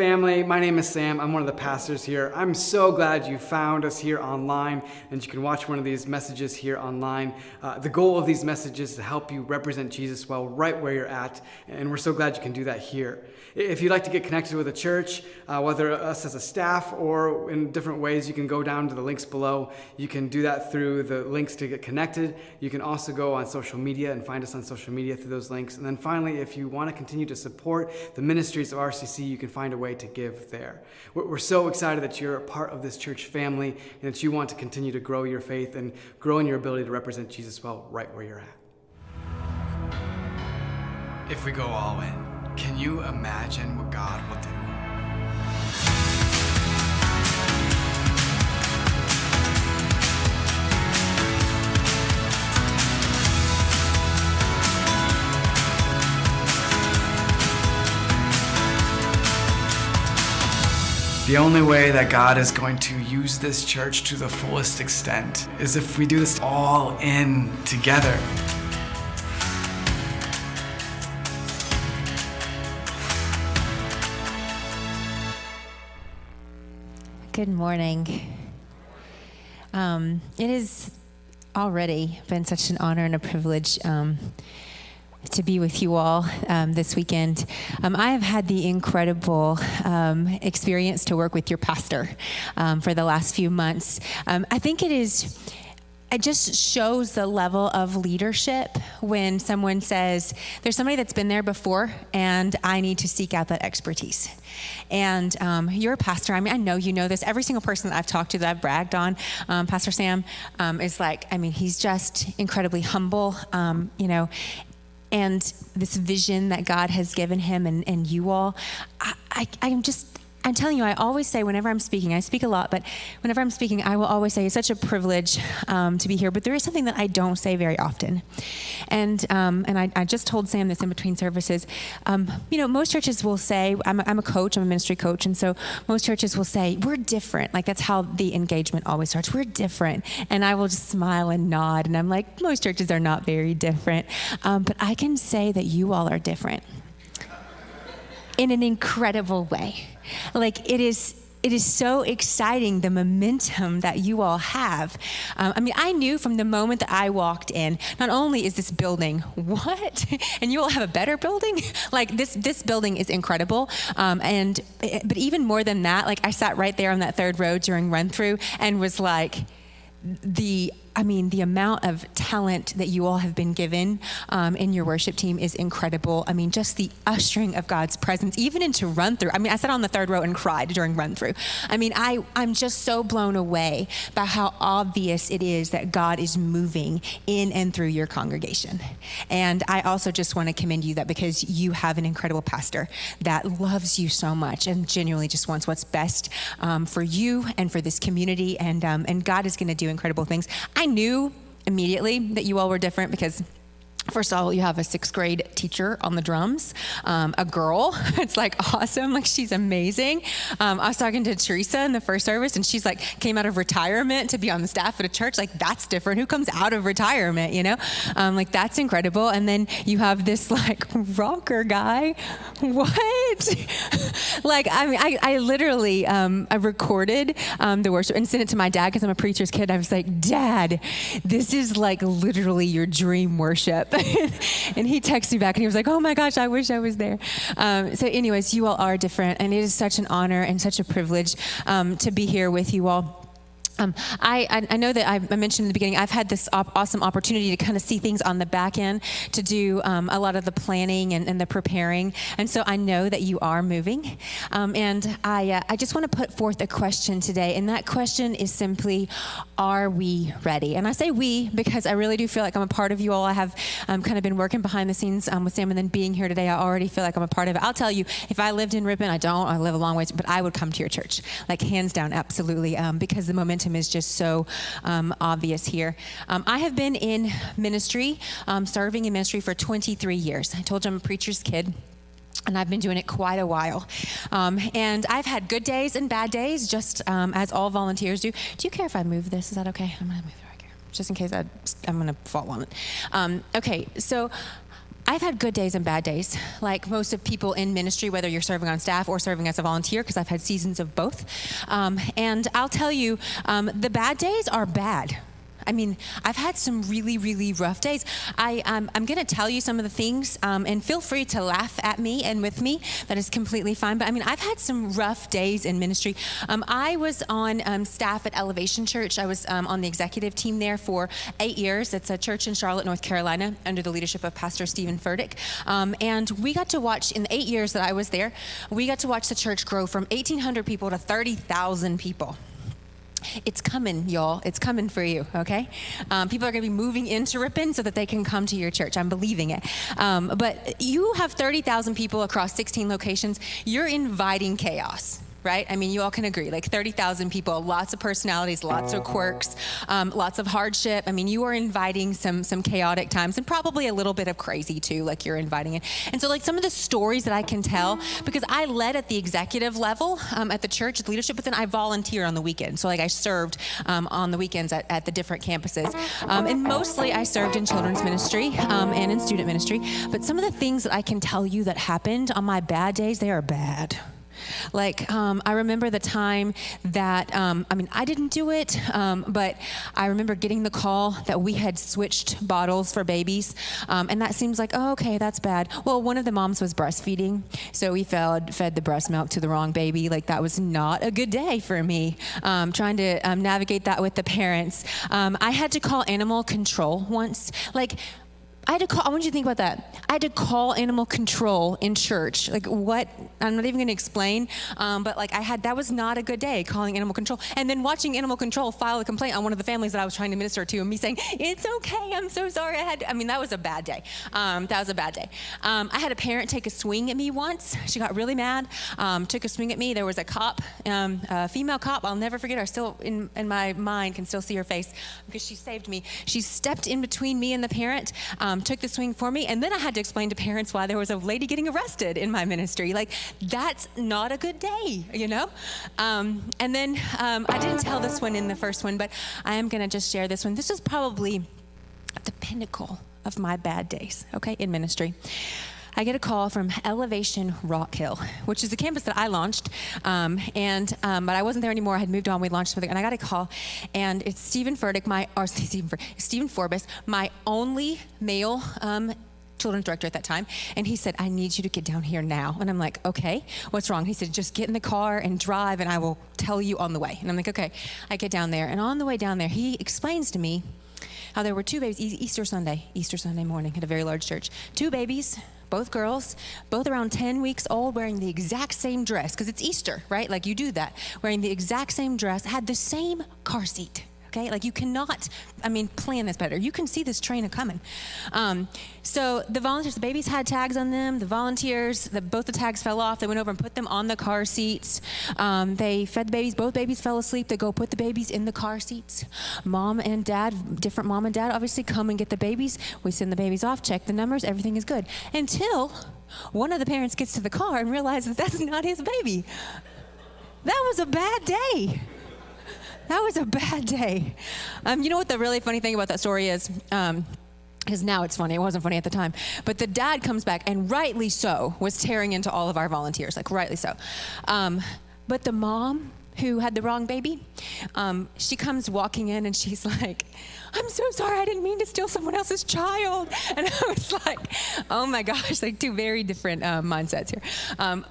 family. My name is Sam. I'm one of the pastors here. I'm so glad you found us here online and you can watch one of these messages here online. The goal of these messages is to help you represent Jesus well right where you're at, and we're so glad you can do that here. If you'd like to get connected with a church, whether us as a staff or in different ways, you can go down to the links below. You can do that through the links to get connected. You can also go on social media and find us on social media through those links. And then finally, if you want to continue to support the ministries of RCC, you can find a way to give there. We're so excited that you're a part of this church family and that you want to continue to grow your faith and grow in your ability to represent Jesus well right where you're at. If we go all in, can you imagine what God will do? The only way that God is going to use this church to the fullest extent is if we do this all in together. Good morning. It has already been such an honor and a privilege to be with you all this weekend. I have had the incredible experience to work with your pastor for the last few months. I think it just shows the level of leadership when someone says, there's somebody that's been there before and I need to seek out that expertise. And you're a pastor. I mean, I know you know this. Every single person that I've talked to that I've bragged on, Pastor Sam, is like, I mean, he's just incredibly humble, and this vision that God has given him and you all, I'm telling you, I always say whenever I'm speaking, I speak a lot, but whenever I'm speaking, I will always say it's such a privilege to be here. But there is something that I don't say very often. And I just told Sam this in between services. Most churches will say, I'm a coach, I'm a ministry coach. And so most churches will say, we're different. Like that's how the engagement always starts. We're different. And I will just smile and nod. And I'm like, most churches are not very different. But I can say that you all are different in an incredible way. Like it is so exciting, the momentum that you all have. I knew from the moment that I walked in, not only is this building, what? And you all have a better building? Like this building is incredible. But even more than that, like I sat right there on that third row during run through and was like, the amount of talent that you all have been given in your worship team is incredible. I mean, just the ushering of God's presence, even into run through. I mean, I sat on the third row and cried during run through. I mean, I'm just so blown away by how obvious it is that God is moving in and through your congregation. And I also just want to commend you that because you have an incredible pastor that loves you so much and genuinely just wants what's best for you and for this community. And God is going to do incredible things. I knew immediately that you all were different because first of all, you have a 6th grade teacher on the drums, a girl. It's like awesome. Like she's amazing. I was talking to Teresa in the first service and she's like came out of retirement to be on the staff at a church. Like that's different. Who comes out of retirement, like that's incredible. And then you have this like rocker guy. What? Like, I literally, I recorded the worship and sent it to my dad because I'm a preacher's kid. I was like, Dad, this is like literally your dream worship. And he texted me back and he was like, oh my gosh, I wish I was there. So anyways, you all are different. And it is such an honor and such a privilege to be here with you all. I know that I mentioned in the beginning, I've had this awesome opportunity to kind of see things on the back end, to do a lot of the planning and the preparing. And so I know that you are moving. And I just want to put forth a question today. And that question is simply, are we ready? And I say we because I really do feel like I'm a part of you all. I have kind of been working behind the scenes with Sam, and then being here today, I already feel like I'm a part of it. I'll tell you, if I lived in Ripon, I live a long ways, but I would come to your church, like hands down, absolutely, because the momentum is just so obvious here. I have been in ministry, serving in ministry for 23 years. I told you I'm a preacher's kid. And I've been doing it quite a while. And I've had good days and bad days, just as all volunteers do. Do you care if I move this? Is that okay? I'm going to move it right here, just in case I'm going to fall on it. Okay, so I've had good days and bad days, like most of people in ministry, whether you're serving on staff or serving as a volunteer, because I've had seasons of both. And I'll tell you, the bad days are bad. I mean, I've had some really, really rough days. I'm going to tell you some of the things, and feel free to laugh at me and with me. That is completely fine. But I mean, I've had some rough days in ministry. I was on staff at Elevation Church. I was on the executive team there for 8 years. It's a church in Charlotte, North Carolina, under the leadership of Pastor Stephen Furtick. And we got to watch, in the 8 years that I was there, we got to watch the church grow from 1,800 people to 30,000 people. It's coming, y'all. It's coming for you, okay? People are going to be moving into Ripon so that they can come to your church. I'm believing it. But you have 30,000 people across 16 locations. You're inviting chaos. Right? I mean, you all can agree, like 30,000 people, lots of personalities, lots of quirks, lots of hardship. I mean, you are inviting some chaotic times and probably a little bit of crazy too, like you're inviting it. And so like some of the stories that I can tell, because I led at the executive level at the church, at leadership, but then I volunteer on the weekend. So like I served on the weekends at the different campuses. And mostly I served in children's ministry and in student ministry. But some of the things that I can tell you that happened on my bad days, they are bad. Like, I remember the time that, I didn't do it, but I remember getting the call that we had switched bottles for babies, and that seems like, oh, okay, that's bad. Well, one of the moms was breastfeeding, so we fed the breast milk to the wrong baby. Like, that was not a good day for me, trying to navigate that with the parents. I had to call animal control once. Like, I want you to think about that. I had to call animal control in church. Like what? I'm not even going to explain. But like that was not a good day, calling animal control. And then watching animal control file a complaint on one of the families that I was trying to minister to, and me saying, it's okay, I'm so sorry. That was a bad day. I had a parent take a swing at me once. She got really mad, took a swing at me. There was a cop, a female cop. I'll never forget her. Still in my mind can still see her face because she saved me. She stepped in between me and the parent, took the swing for me, and then I had to explain to parents why there was a lady getting arrested in my ministry. Like, that's not a good day, you know? And then I didn't tell this one in the first one, but I am going to just share this one. This is probably the pinnacle of my bad days, okay, in ministry. I get a call from Elevation Rock Hill, which is a campus that I launched, but I wasn't there anymore. I had moved on. We launched something, and I got a call, and it's Stephen Forbes, my only male children's director at that time, and he said, I need you to get down here now. And I'm like, okay, what's wrong? He said, just get in the car and drive, and I will tell you on the way. And I'm like, okay. I get down there, and on the way down there, he explains to me how there were two babies, Easter Sunday morning at a very large church. Two babies, both girls, both around 10 weeks old, wearing the exact same dress, because it's Easter, right? Like you do that. Wearing the exact same dress, had the same car seat. Okay, like you cannot, plan this better. You can see this train coming. So the volunteers, the babies had tags on them. The volunteers, both the tags fell off. They went over and put them on the car seats. They fed the babies. Both babies fell asleep. They go put the babies in the car seats. Mom and dad, different mom and dad, obviously come and get the babies. We send the babies off, check the numbers. Everything is good. Until one of the parents gets to the car and realizes that's not his baby. That was a bad day. That was a bad day. You know what the really funny thing about that story is? Because now it's funny. It wasn't funny at the time. But the dad comes back, and rightly so, was tearing into all of our volunteers, like rightly so. But the mom who had the wrong baby, she comes walking in, and she's like, I'm so sorry, I didn't mean to steal someone else's child. And I was like, oh my gosh, like two very different mindsets here.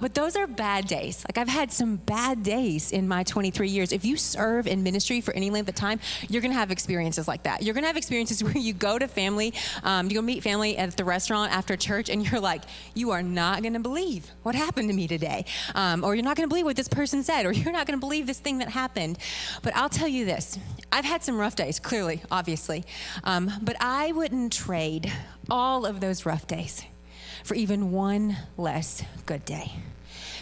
But those are bad days. Like I've had some bad days in my 23 years. If you serve in ministry for any length of time, you're gonna have experiences like that. You're gonna have experiences where you go to family, you go meet family at the restaurant after church, and you're like, you are not gonna believe what happened to me today. Or you're not gonna believe what this person said, or you're not gonna believe this thing that happened. But I'll tell you this, I've had some rough days, clearly, obviously. But I wouldn't trade all of those rough days for even one less good day,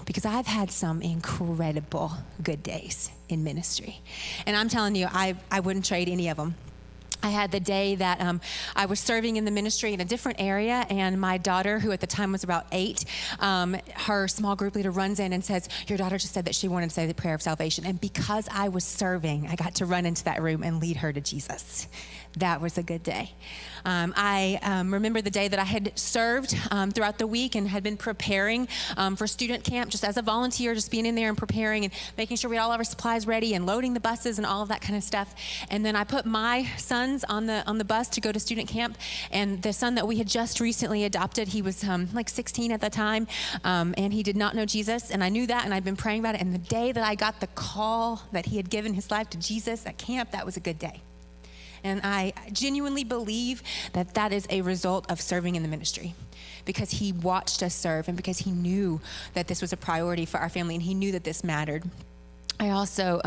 because I've had some incredible good days in ministry. And I'm telling you, I wouldn't trade any of them I had the day that I was serving in the ministry in a different area, and my daughter, who at the time was about 8, her small group leader runs in and says, "Your daughter just said that she wanted to say the prayer of salvation." And because I was serving, I got to run into that room and lead her to Jesus. That was a good day. I remember the day that I had served throughout the week and had been preparing for student camp just as a volunteer, just being in there and preparing and making sure we had all of our supplies ready and loading the buses and all of that kind of stuff. And then I put my sons on the bus to go to student camp, and the son that we had just recently adopted, he was like 16 at the time, and he did not know Jesus, and I knew that, and I'd been praying about it. And the day that I got the call that he had given his life to Jesus at camp, that was a good day. And I genuinely believe that that is a result of serving in the ministry, because he watched us serve and because he knew that this was a priority for our family and he knew that this mattered. I also,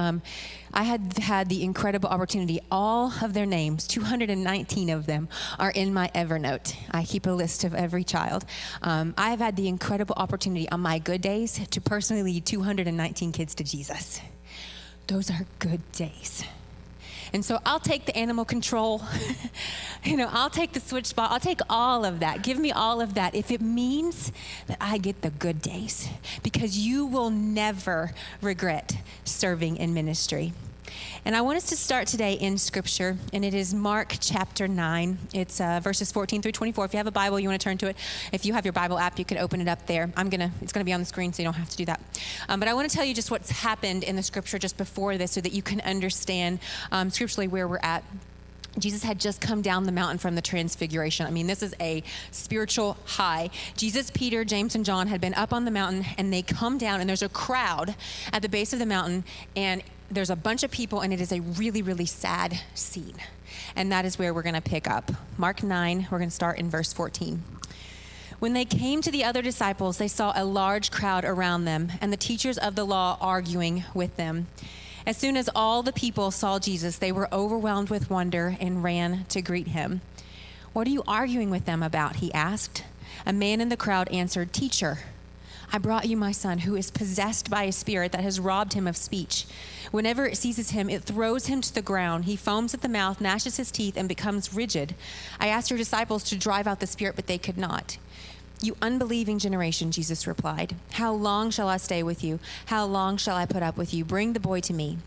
I had the incredible opportunity, all of their names, 219 of them, are in my Evernote. I keep a list of every child. I've had the incredible opportunity on my good days to personally lead 219 kids to Jesus. Those are good days. And so I'll take the animal control, I'll take the switch spot, I'll take all of that. Give me all of that if it means that I get the good days, because you will never regret serving in ministry. And I want us to start today in Scripture, and it is Mark chapter 9. It's verses 14 through 24. If you have a Bible, you want to turn to it. If you have your Bible app, you can open it up there. It's gonna be on the screen, so you don't have to do that. But I want to tell you just what's happened in the Scripture just before this, so that you can understand scripturally where we're at. Jesus had just come down the mountain from the transfiguration. I mean, this is a spiritual high. Jesus, Peter, James, and John had been up on the mountain, and they come down, and there's a crowd at the base of the mountain, and there's a bunch of people, and it is a really, really sad scene. And that is where we're going to pick up. Mark 9, we're going to start in verse 14. When they came to the other disciples, they saw a large crowd around them, and the teachers of the law arguing with them. As soon as all the people saw Jesus, they were overwhelmed with wonder and ran to greet him. "What are you arguing with them about?" he asked. A man in the crowd answered, "Teacher, I brought you my son who is possessed by a spirit that has robbed him of speech. Whenever it seizes him, it throws him to the ground. He foams at the mouth, gnashes his teeth, and becomes rigid. I asked your disciples to drive out the spirit, but they could not." "You unbelieving generation," Jesus replied, "how long shall I stay with you? How long shall I put up with you? Bring the boy to me."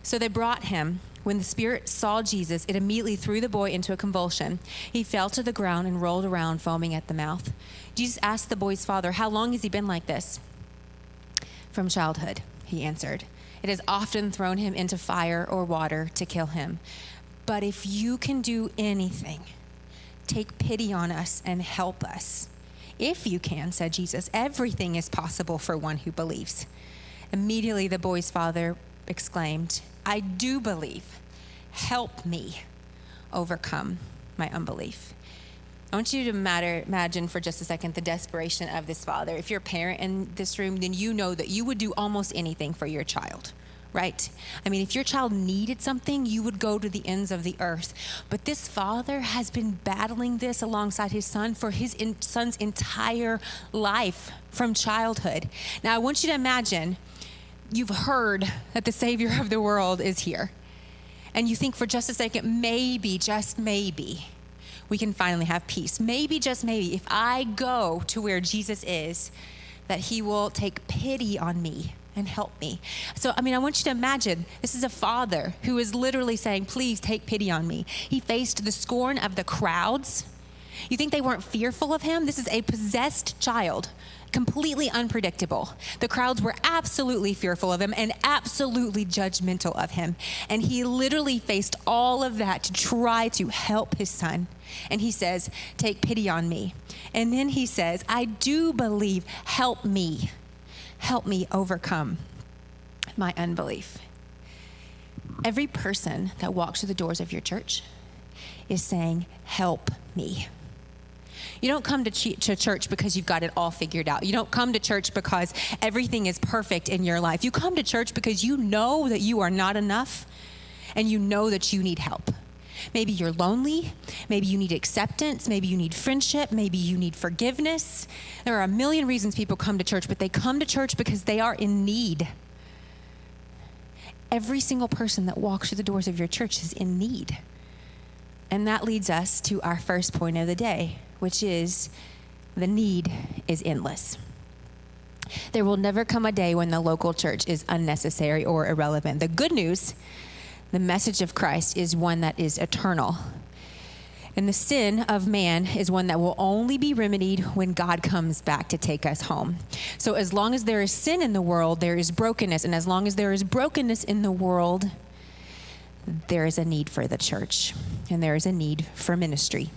So they brought him. When the spirit saw Jesus, it immediately threw the boy into a convulsion. He fell to the ground and rolled around, foaming at the mouth. Jesus asked the boy's father, "How long has he been like this?" "From childhood," he answered. "It has often thrown him into fire or water to kill him. But if you can do anything, take pity on us and help us." "If you can," said Jesus, "everything is possible for one who believes." Immediately the boy's father exclaimed, "I do believe. Help me overcome my unbelief." I want you to imagine for just a second the desperation of this father. If you're a parent in this room, then you know that you would do almost anything for your child, right? I mean, if your child needed something, you would go to the ends of the earth. But this father has been battling this alongside his son for his son's entire life from childhood. Now, I want you to imagine you've heard that the Savior of the world is here. And you think for just a second, maybe, just maybe, we can finally have peace. Maybe, just maybe, if I go to where Jesus is, that he will take pity on me and help me. So, I want you to imagine, this is a father who is literally saying, "Please take pity on me." He faced the scorn of the crowds. You think they weren't fearful of him? This is a possessed child, completely unpredictable. The crowds were absolutely fearful of him and absolutely judgmental of him. And he literally faced all of that to try to help his son. And he says, "Take pity on me." And then he says, "I do believe. Help me. Help me overcome my unbelief." Every person that walks through the doors of your church is saying, "Help me." You don't come to church because you've got it all figured out. You don't come to church because everything is perfect in your life. You come to church because you know that you are not enough and you know that you need help. Maybe you're lonely. Maybe you need acceptance. Maybe you need friendship. Maybe you need forgiveness. There are a million reasons people come to church, but they come to church because they are in need. Every single person that walks through the doors of your church is in need. And that leads us to our first point of the day, which is the need is endless. There will never come a day when the local church is unnecessary or irrelevant. The good news, the message of Christ, is one that is eternal. And the sin of man is one that will only be remedied when God comes back to take us home. So as long as there is sin in the world, there is brokenness. And as long as there is brokenness in the world, there is a need for the church. And there is a need for ministry.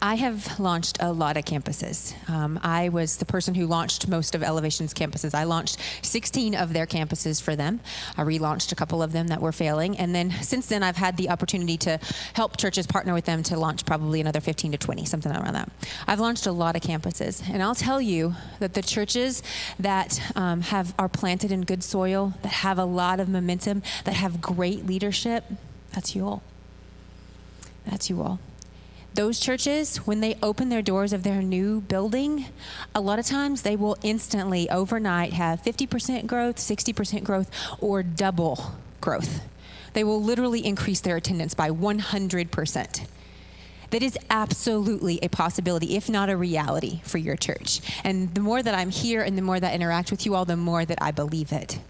I have launched a lot of campuses. I was the person who launched most of Elevation's campuses. I launched 16 of their campuses for them. I relaunched a couple of them that were failing. And then since then, I've had the opportunity to help churches partner with them to launch probably another 15 to 20, something around that. I've launched a lot of campuses. And I'll tell you that the churches that are planted in good soil, that have a lot of momentum, that have great leadership, that's you all. That's you all. Those churches, when they open their doors of their new building, a lot of times they will instantly, overnight, have 50% growth, 60% growth, or double growth. They will literally increase their attendance by 100%. That is absolutely a possibility, if not a reality, for your church. And the more that I'm here and the more that I interact with you all, the more that I believe it.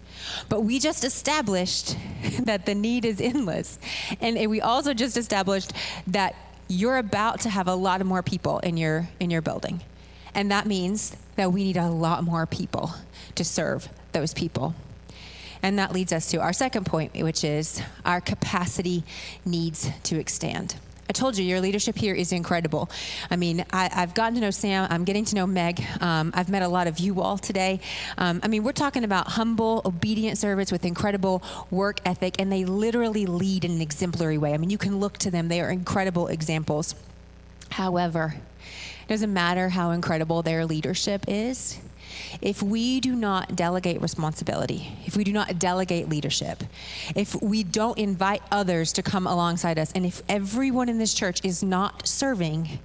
But we just established that the need is endless. And we also just established that you're about to have a lot of more people in your building. And that means that we need a lot more people to serve those people. And that leads us to our second point, which is our capacity needs to expand. I told you, your leadership here is incredible. I mean, I've gotten to know Sam. I'm getting to know Meg. I've met a lot of you all today. We're talking about humble, obedient servants with incredible work ethic, and they literally lead in an exemplary way. I mean, you can look to them. They are incredible examples. However, it doesn't matter how incredible their leadership is. If we do not delegate responsibility, if we do not delegate leadership, if we don't invite others to come alongside us, and if everyone in this church is not serving,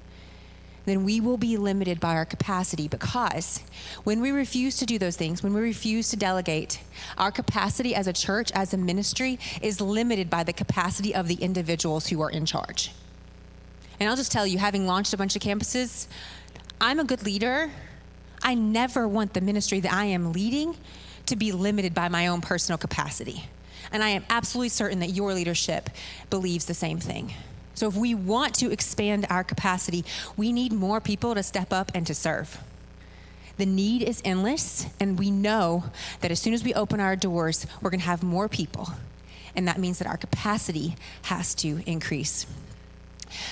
then we will be limited by our capacity, because when we refuse to do those things, when we refuse to delegate, our capacity as a church, as a ministry, is limited by the capacity of the individuals who are in charge. And I'll just tell you, having launched a bunch of campuses, I'm a good leader. I never want the ministry that I am leading to be limited by my own personal capacity. And I am absolutely certain that your leadership believes the same thing. So if we want to expand our capacity, we need more people to step up and to serve. The need is endless, and we know that as soon as we open our doors, we're going to have more people. And that means that our capacity has to increase.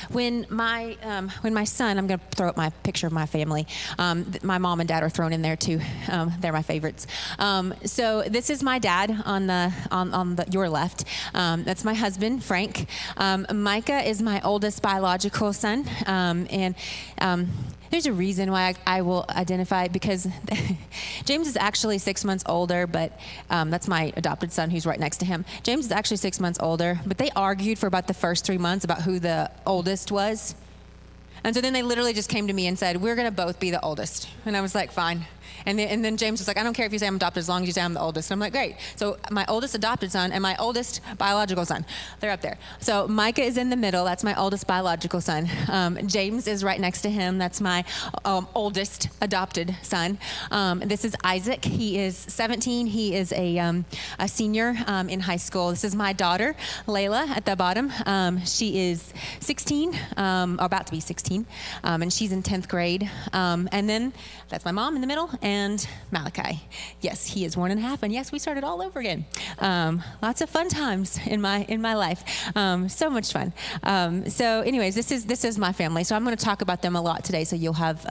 When my son, I'm going to throw up my picture of my family. My mom and dad are thrown in there too. They're my favorites. So this is my dad on your left. That's my husband, Frank. Micah is my oldest biological son. There's a reason why I will identify, because James is actually 6 months older, but that's my adopted son who's right next to him. James is actually 6 months older, but they argued for about the first 3 months about who the oldest was. And so then they literally just came to me and said, we're going to both be the oldest. And I was like, fine. And then James was like, I don't care if you say I'm adopted as long as you say I'm the oldest. And I'm like, great. So my oldest adopted son and my oldest biological son, they're up there. So Micah is in the middle. That's my oldest biological son. James is right next to him. That's my oldest adopted son. This is Isaac. He is 17. He is a senior in high school. This is my daughter, Layla, at the bottom. She is 16, or about to be 16, and she's in 10th grade. And then that's my mom in the middle, and Malachi. Yes, he is 1.5, and yes, we started all over again. Lots of fun times in my life. So much fun. So anyways, this is my family. So I'm going to talk about them a lot today, so you'll have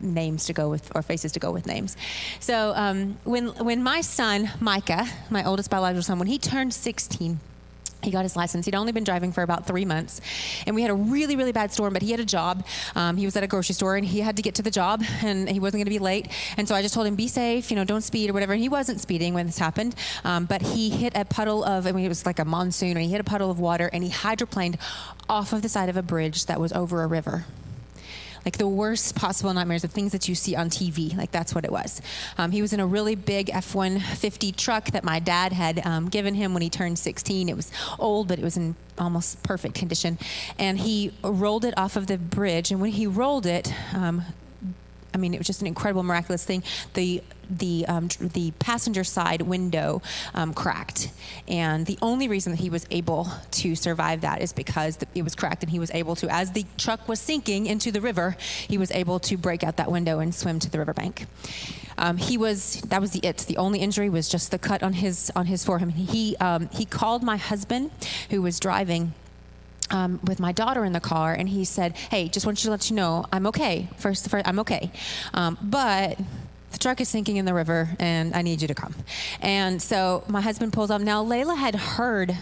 names to go with, or faces to go with names. So when my son, Micah, my oldest biological son, when he turned 16, he got his license. He'd only been driving for about 3 months. And we had a really, really bad storm, but he had a job. He was at a grocery store, and he had to get to the job, and he wasn't going to be late. And so I just told him, be safe, don't speed or whatever. And he wasn't speeding when this happened. But he hit a puddle of, it was like a monsoon, and he hit a puddle of water, and he hydroplaned off of the side of a bridge that was over a river. like the worst possible nightmares of things that you see on TV. Like that's what it was. He was in a really big F-150 truck that my dad had given him when he turned 16. It was old, but it was in almost perfect condition. And he rolled it off of the bridge. And when he rolled it, it was just an incredible, miraculous thing. The passenger side window cracked, and the only reason that he was able to survive that is because it was cracked, and he was able to, as the truck was sinking into the river, he was able to break out that window and swim to the riverbank. That was the only injury was just the cut on his forearm. He called my husband, who was driving with my daughter in the car, and he said, "Hey, just want you to let you know I'm okay. First, I'm okay, but the truck is sinking in the river, and I need you to come." And so my husband pulls up. Now Layla had heard,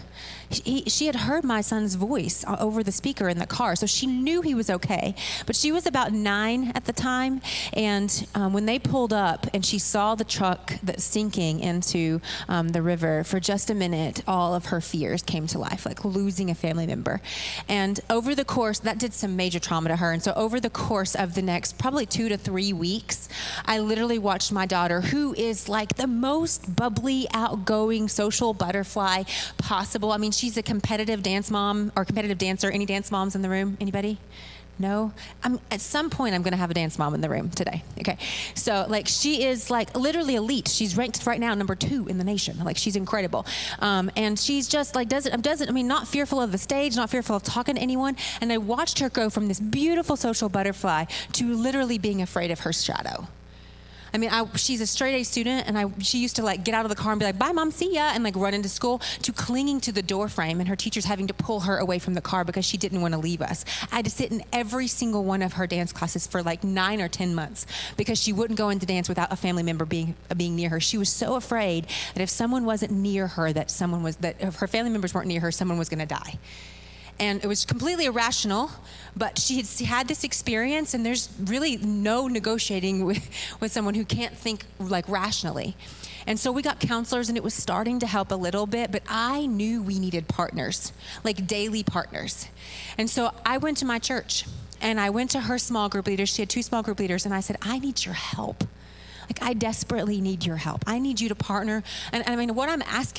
she had heard my son's voice over the speaker in the car, so she knew he was okay. But she was about 9 at the time, and when they pulled up and she saw the truck that's sinking into the river, for just a minute, all of her fears came to life, like losing a family member. And over the course, that did some major trauma to her. And so over the course of the next probably 2 to 3 weeks, I literally watched my daughter, who is like the most bubbly, outgoing, social butterfly possible. I mean, she's a competitive dance mom or competitive dancer. Any dance moms in the room? Anybody? No? At some point, I'm going to have a dance mom in the room today. Okay. So, like, she is, like, literally elite. She's ranked right now number 2 in the nation. Like, she's incredible. And she's just, like, not fearful of the stage, not fearful of talking to anyone. And I watched her go from this beautiful social butterfly to literally being afraid of her shadow. I mean, she's a straight A student, and she used to like get out of the car and be like, "Bye, Mom, see ya," and like run into school, to clinging to the door frame and her teachers having to pull her away from the car because she didn't want to leave us. I had to sit in every single one of her dance classes for like 9 or 10 months because she wouldn't go into dance without a family member being near her. She was so afraid that if someone wasn't near her, that if her family members weren't near her, someone was going to die. And it was completely irrational, but she had this experience, and there's really no negotiating with someone who can't think like rationally. And so we got counselors, and it was starting to help a little bit, but I knew we needed partners, like daily partners. And so I went to my church, and I went to her small group leaders. She had 2 small group leaders, and I said, "I need your help. Like, I desperately need your help. I need you to partner." And I mean, what I asked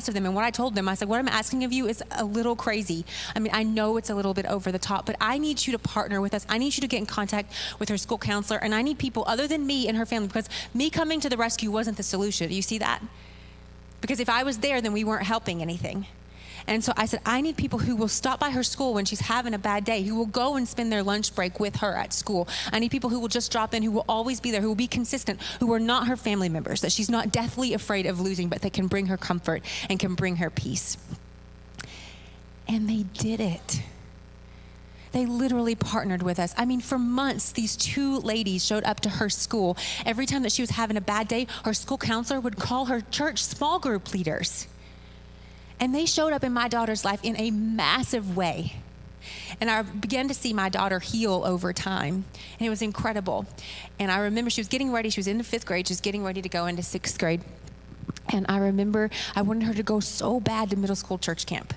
of them and what I told them, I said, "What I'm asking of you is a little crazy. I mean, I know it's a little bit over the top, but I need you to partner with us. I need you to get in contact with her school counselor, and I need people other than me and her family, because me coming to the rescue wasn't the solution." You see that? Because if I was there, then we weren't helping anything. And so I said, I need people who will stop by her school when she's having a bad day, who will go and spend their lunch break with her at school. I need people who will just drop in, who will always be there, who will be consistent, who are not her family members, that she's not deathly afraid of losing, but that can bring her comfort and can bring her peace. And they did it. They literally partnered with us. I mean, for months, these 2 ladies showed up to her school. Every time that she was having a bad day, her school counselor would call her church small group leaders. And they showed up in my daughter's life in a massive way. And I began to see my daughter heal over time. And it was incredible. And I remember she was getting ready. She was in the 5th grade. She was getting ready to go into 6th grade. And I remember I wanted her to go so bad to middle school church camp.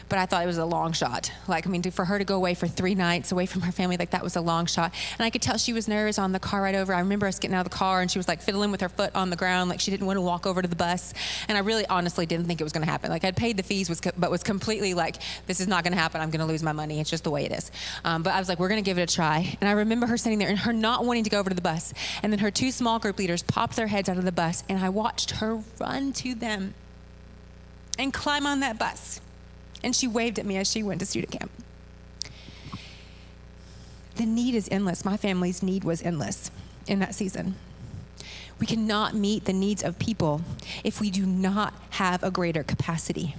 But I thought it was a long shot. For her to go away for 3 nights away from her family, that was a long shot. And I could tell she was nervous on the car ride over. I remember us getting out of the car, and she was like fiddling with her foot on the ground, like she didn't want to walk over to the bus. And I really honestly didn't think it was going to happen. Like, I'd paid the fees, but was completely like, this is not going to happen. I'm going to lose my money. It's just the way it is. But I was like, we're going to give it a try. And I remember her sitting there and her not wanting to go over to the bus. And then her 2 small group leaders popped their heads out of the bus, and I watched her run to them and climb on that bus. And she waved at me as she went to student camp. The need is endless. My family's need was endless in that season. We cannot meet the needs of people if we do not have a greater capacity.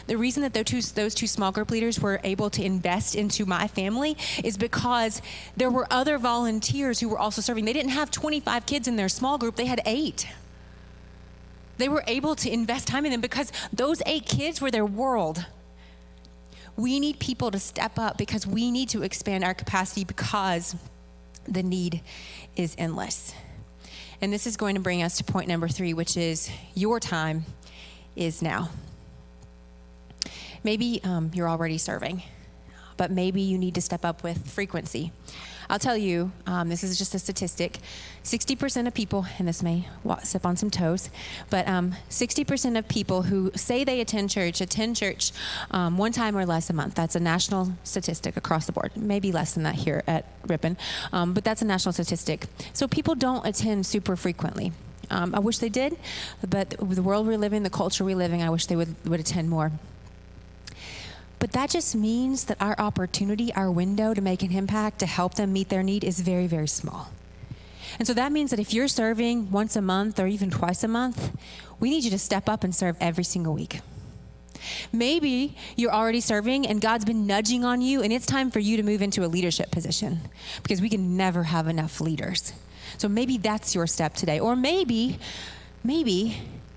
The reason that those two small group leaders were able to invest into my family is because there were other volunteers who were also serving. They didn't have 25 kids in their small group. They had 8. They were able to invest time in them because those 8 kids were their world. We need people to step up because we need to expand our capacity because the need is endless. And this is going to bring us to point number 3, which is your time is now. Maybe you're already serving, but maybe you need to step up with frequency. I'll tell you, this is just a statistic. 60% of people, and this may step on some toes, but 60% of people who say they attend church one time or less a month. That's a national statistic across the board. Maybe less than that here at Ripon, but that's a national statistic. So people don't attend super frequently. I wish they did, but the world we live in, the culture we live in, I wish they would attend more. But that just means that our opportunity, our window to make an impact, to help them meet their need is very, very small. And so that means that if you're serving once a month or even twice a month, we need you to step up and serve every single week. Maybe you're already serving and God's been nudging on you and it's time for you to move into a leadership position, because we can never have enough leaders. So maybe that's your step today. Or maybe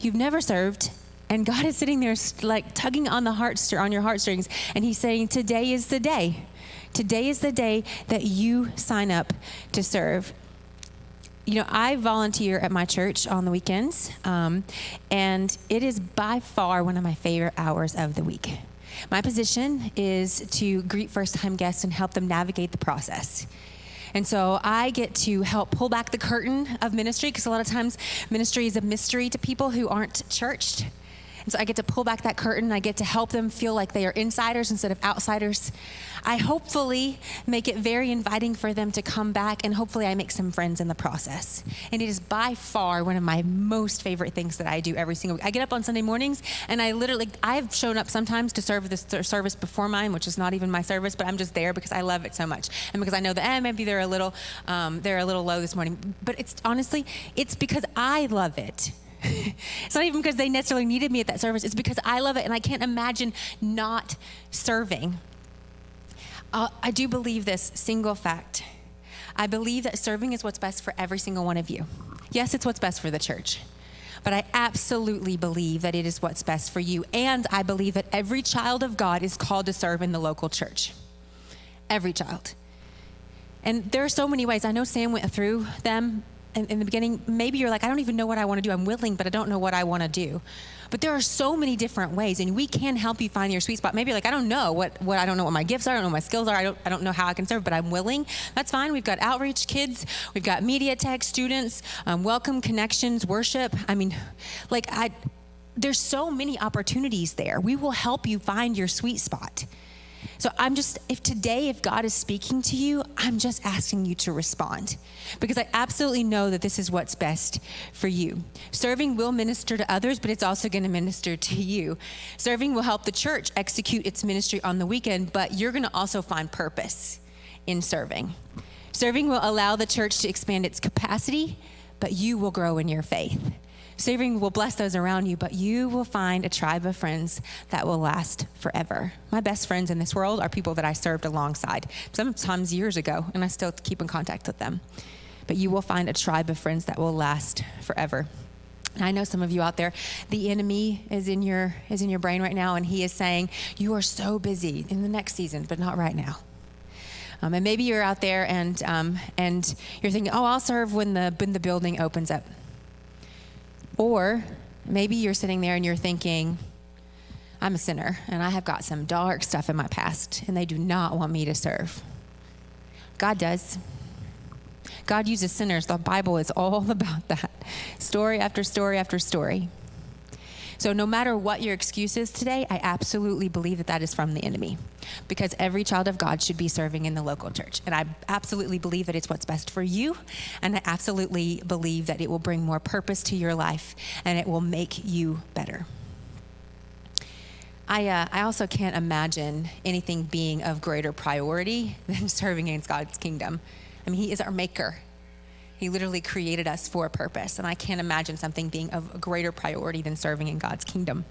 you've never served and God is sitting there like tugging on your heartstrings, and he's saying, today is the day. Today is the day that you sign up to serve. You know, I volunteer at my church on the weekends, and it is by far one of my favorite hours of the week. My position is to greet first-time guests and help them navigate the process. And so I get to help pull back the curtain of ministry, because a lot of times ministry is a mystery to people who aren't churched. And so I get to pull back that curtain. I get to help them feel like they are insiders instead of outsiders. I hopefully make it very inviting for them to come back, and hopefully I make some friends in the process. And it is by far one of my most favorite things that I do every single week. I get up on Sunday mornings, and I've shown up sometimes to serve this service before mine, which is not even my service, but I'm just there because I love it so much. And because I know that maybe they're a little low this morning. But it's because I love it. It's not even because they necessarily needed me at that service. It's because I love it, and I can't imagine not serving. I do believe this single fact. I believe that serving is what's best for every single one of you. Yes, it's what's best for the church, but I absolutely believe that it is what's best for you. And I believe that every child of God is called to serve in the local church. Every child. And there are so many ways. I know Sam went through them in the beginning. Maybe you're like, I don't even know what I want to do. I'm willing, but I don't know what I want to do. But there are so many different ways, and we can help you find your sweet spot. Maybe you're like, I don't know what I don't know what my gifts are. I don't know what my skills are. I don't know how I can serve, but I'm willing. That's fine. We've got outreach kids. We've got media tech students, welcome, connections, worship. There's so many opportunities there. We will help you find your sweet spot. So if God is speaking to you, I'm just asking you to respond, because I absolutely know that this is what's best for you. Serving will minister to others, but it's also going to minister to you. Serving will help the church execute its ministry on the weekend, but you're going to also find purpose in serving. Serving will allow the church to expand its capacity, but you will grow in your faith. Serving will bless those around you, but you will find a tribe of friends that will last forever. My best friends in this world are people that I served alongside, sometimes years ago, and I still keep in contact with them. But you will find a tribe of friends that will last forever. And I know some of you out there, the enemy is in your brain right now, and he is saying, you are so busy in the next season, but not right now. And maybe you're out there and you're thinking, oh, I'll serve when the building opens up. Or maybe you're sitting there and you're thinking, I'm a sinner and I have got some dark stuff in my past and they do not want me to serve. God does. God uses sinners. The Bible is all about that. Story after story after story. So no matter what your excuse is today, I absolutely believe that is from the enemy, because every child of God should be serving in the local church. And I absolutely believe that it's what's best for you. And I absolutely believe that it will bring more purpose to your life and it will make you better. I also can't imagine anything being of greater priority than serving in God's kingdom. I mean, he is our maker. He literally created us for a purpose, and I can't imagine something being of a greater priority than serving in God's kingdom.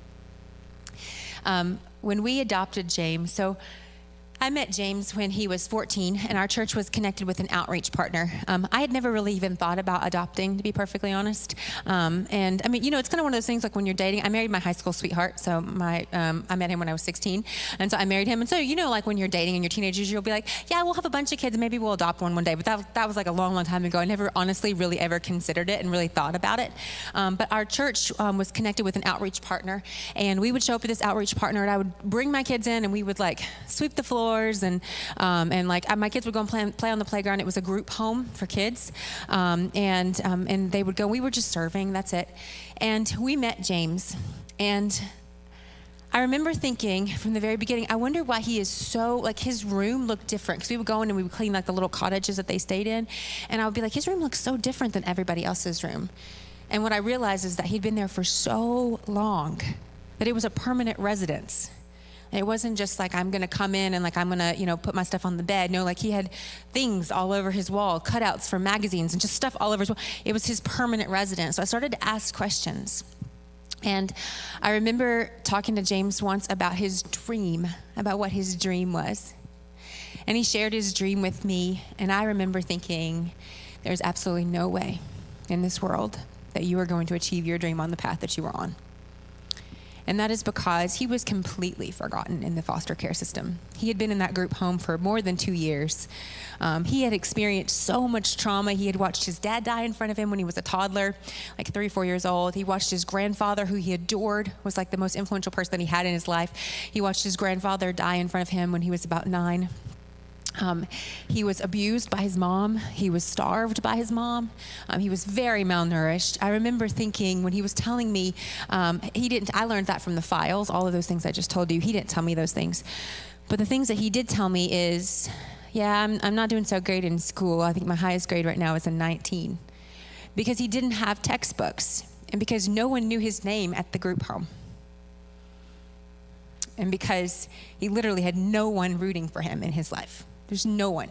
When we adopted James, so I met James when he was 14, and our church was connected with an outreach partner. I had never really even thought about adopting, to be perfectly honest. And I mean, it's kind of one of those things like when you're dating. I married my high school sweetheart, so I met him when I was 16, and so I married him. And so, like when you're dating and you're teenagers, you'll be like, yeah, we'll have a bunch of kids, and maybe we'll adopt one day. But that was like a long, long time ago. I never honestly really ever considered it and really thought about it. But our church was connected with an outreach partner, and we would show up at this outreach partner, and I would bring my kids in, and we would like sweep the floor floors, and like my kids would go and play on the playground. It was a group home for kids, and they would go. We were just serving. That's it. And we met James, and I remember thinking from the very beginning, I wonder why he is so, like, his room looked different, because we would go in and we would clean like the little cottages that they stayed in, and I would be like, his room looks so different than everybody else's room. And what I realized is that he'd been there for so long that it was a permanent residence. And it wasn't just like, I'm gonna come in and like I'm gonna, put my stuff on the bed. No, like he had things all over his wall, cutouts from magazines and just stuff all over his wall. It was his permanent residence. So I started to ask questions. And I remember talking to James once about his dream, about what his dream was. And he shared his dream with me, and I remember thinking, there's absolutely no way in this world that you are going to achieve your dream on the path that you were on. And that is because he was completely forgotten in the foster care system. He had been in that group home for more than 2 years. He had experienced so much trauma. He had watched his dad die in front of him when he was a toddler, like 3 or 4 years old. He watched his grandfather, who he adored, was like the most influential person that he had in his life. He watched his grandfather die in front of him when he was about 9. He was abused by his mom. He was starved by his mom. He was very malnourished. I remember thinking when he was telling me, I learned that from the files, all of those things I just told you. He didn't tell me those things. But the things that he did tell me is, I'm not doing so great in school. I think my highest grade right now is a 19. Because he didn't have textbooks, and because no one knew his name at the group home. And because he literally had no one rooting for him in his life. There's no one.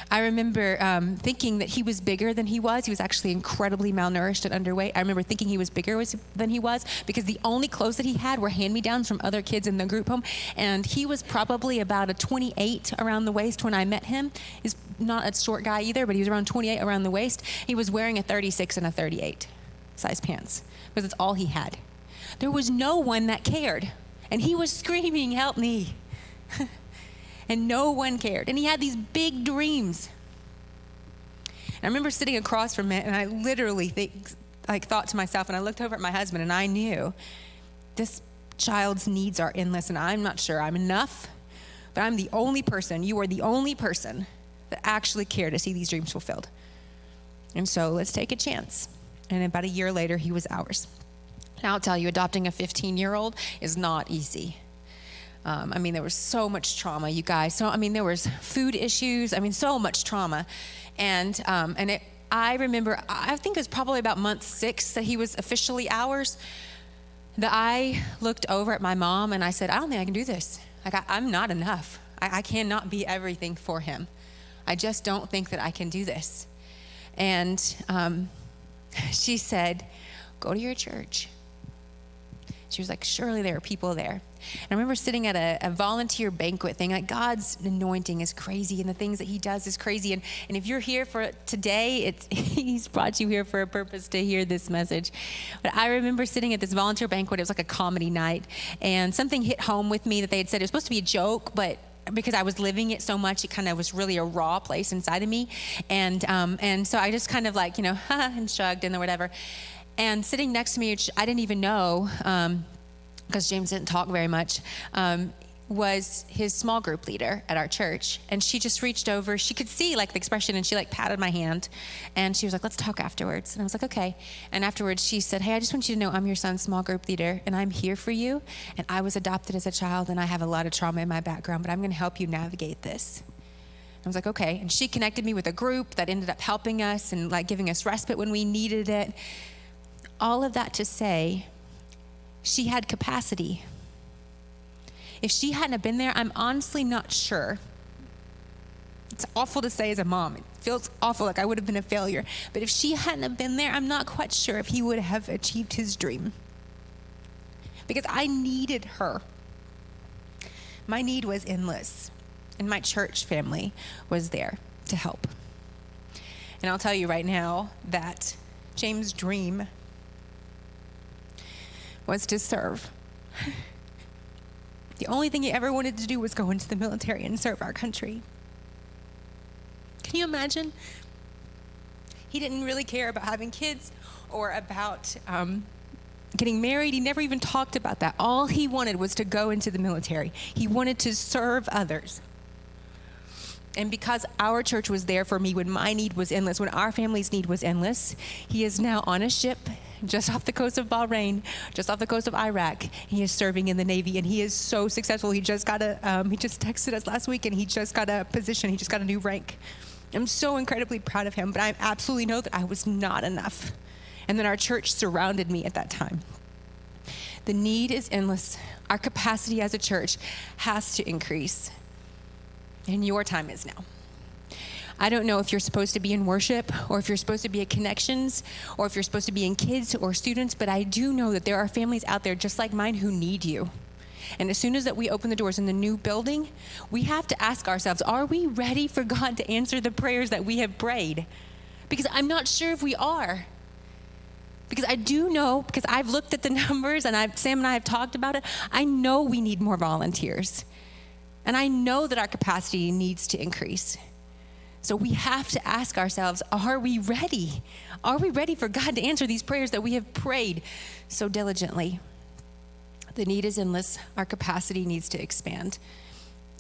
I remember thinking that he was bigger than he was. He was actually incredibly malnourished and underweight. I remember thinking he was bigger than he was because the only clothes that he had were hand-me-downs from other kids in the group home. And he was probably about a 28 around the waist when I met him. He's not a short guy either, but he was around 28 around the waist. He was wearing a 36 and a 38 size pants because it's all he had. There was no one that cared. And he was screaming, "Help me." And no one cared. And he had these big dreams. And I remember sitting across from him, and I literally thought to myself, and I looked over at my husband, and I knew this child's needs are endless, and I'm not sure I'm enough, but I'm the only person, you are the only person that actually cared to see these dreams fulfilled. And so let's take a chance. And about a year later, he was ours. And I'll tell you, adopting a 15-year-old is not easy. There was so much trauma, you guys. There was food issues. So much trauma. I remember, I think it was probably about month 6 that he was officially ours, that I looked over at my mom and I said, I don't think I can do this. I'm not enough. I cannot be everything for him. I just don't think that I can do this. And she said, go to your church. She was like, surely there are people there. And I remember sitting at a volunteer banquet thing, like God's anointing is crazy and the things that he does is crazy. And if you're here for today, he's brought you here for a purpose to hear this message. But I remember sitting at this volunteer banquet. It was like a comedy night. And something hit home with me that they had said it was supposed to be a joke, but because I was living it so much, it kind of was really a raw place inside of me. And so I just kind of and shrugged and whatever. And sitting next to me, which I didn't even know, because James didn't talk very much, was his small group leader at our church. And she just reached over. She could see the expression, and she patted my hand. And she was like, let's talk afterwards. And I was like, okay. And afterwards she said, hey, I just want you to know I'm your son's small group leader, and I'm here for you. And I was adopted as a child, and I have a lot of trauma in my background, but I'm going to help you navigate this. I was like, okay. And she connected me with a group that ended up helping us and giving us respite when we needed it. All of that to say, she had capacity. If she hadn't have been there, I'm honestly not sure. It's awful to say as a mom. It feels awful, like I would have been a failure. But if she hadn't have been there, I'm not quite sure if he would have achieved his dream. Because I needed her. My need was endless. And my church family was there to help. And I'll tell you right now that James' dream was to serve. The only thing he ever wanted to do was go into the military and serve our country. Can you imagine? He didn't really care about having kids or about getting married. He never even talked about that. All he wanted was to go into the military. He wanted to serve others. And because our church was there for me when my need was endless, when our family's need was endless, he is now on a ship just off the coast of Bahrain, just off the coast of Iraq. He is serving in the Navy, and he is so successful. He just texted us last week, and he just got a position. He just got a new rank. I'm so incredibly proud of him, but I absolutely know that I was not enough, and that our church surrounded me at that time. The need is endless. Our capacity as a church has to increase. And your time is now. I don't know if you're supposed to be in worship, or if you're supposed to be at Connections, or if you're supposed to be in kids or students, but I do know that there are families out there just like mine who need you. And as soon as that we open the doors in the new building, we have to ask ourselves, are we ready for God to answer the prayers that we have prayed? Because I'm not sure if we are. Because I do know, because I've looked at the numbers, and Sam and I have talked about it, I know we need more volunteers. And I know that our capacity needs to increase. So we have to ask ourselves, are we ready? Are we ready for God to answer these prayers that we have prayed so diligently? The need is endless. Our capacity needs to expand.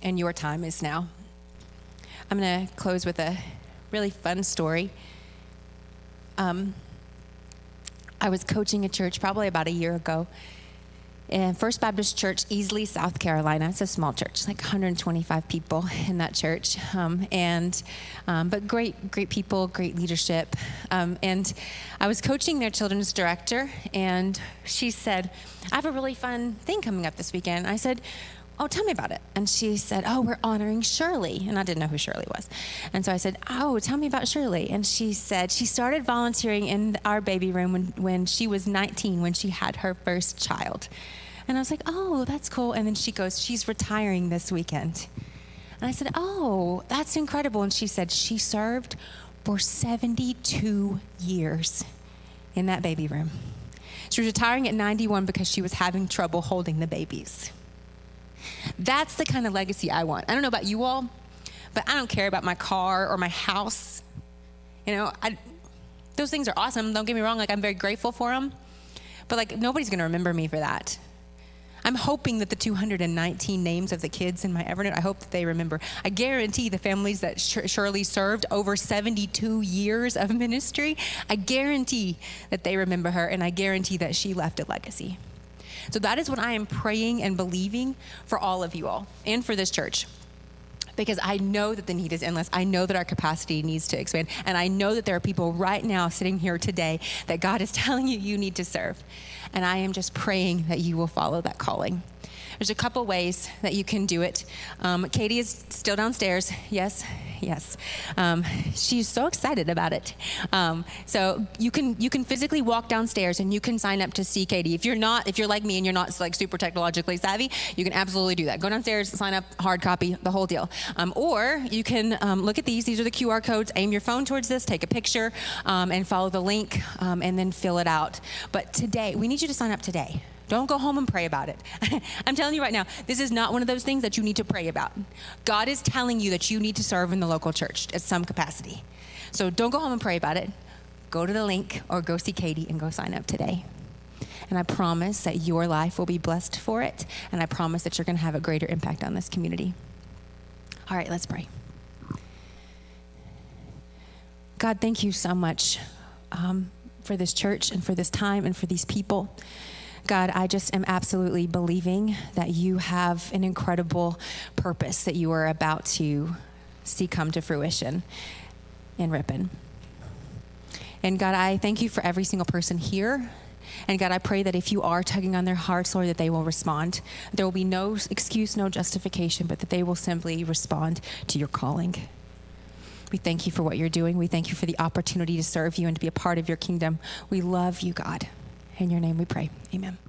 And your time is now. I'm going to close with a really fun story. I was coaching a church probably about a year ago. And First Baptist Church, Easley, South Carolina. It's a small church, like 125 people in that church. But great people, great leadership. And I was coaching their children's director, and she said, I have a really fun thing coming up this weekend. I said, oh, tell me about it. And she said, oh, we're honoring Shirley. And I didn't know who Shirley was. And so I said, oh, tell me about Shirley. And she said she started volunteering in our baby room when she was 19, when she had her first child. And I was like, oh, that's cool. And then she goes, she's retiring this weekend. And I said, oh, that's incredible. And she said she served for 72 years in that baby room. She was retiring at 91 because she was having trouble holding the babies. That's the kind of legacy I want. I don't know about you all, but I don't care about my car or my house. You know, those things are awesome. Don't get me wrong. Like, I'm very grateful for them. But, like, nobody's going to remember me for that. I'm hoping that the 219 names of the kids in my Evernote, I hope that they remember. I guarantee the families that Shirley served over 72 years of ministry, I guarantee that they remember her, and I guarantee that she left a legacy. So that is what I am praying and believing for all of you all and for this church. Because I know that the need is endless. I know that our capacity needs to expand. And I know that there are people right now sitting here today that God is telling you you need to serve. And I am just praying that you will follow that calling. There's a couple ways that you can do it. Katie is still downstairs. Yes. She's so excited about it. So you can physically walk downstairs and you can sign up to see Katie. If you're like me and you're not like super technologically savvy, you can absolutely do that. Go downstairs, sign up, hard copy, the whole deal. Or you can look at these. These are the QR codes. Aim your phone towards this, take a picture, and follow the link, and then fill it out. But today, we need you to sign up today. Don't go home and pray about it. I'm telling you right now, this is not one of those things that you need to pray about. God is telling you that you need to serve in the local church at some capacity. So don't go home and pray about it. Go to the link or go see Katie and go sign up today. And I promise that your life will be blessed for it. And I promise that you're going to have a greater impact on this community. All right, let's pray. God, thank you so much for this church and for this time and for these people. God, I just am absolutely believing that you have an incredible purpose that you are about to see come to fruition in Ripon. And God, I thank you for every single person here. And God, I pray that if you are tugging on their hearts, Lord, that they will respond. There will be no excuse, no justification, but that they will simply respond to your calling. We thank you for what you're doing. We thank you for the opportunity to serve you and to be a part of your kingdom. We love you, God. In your name we pray. Amen.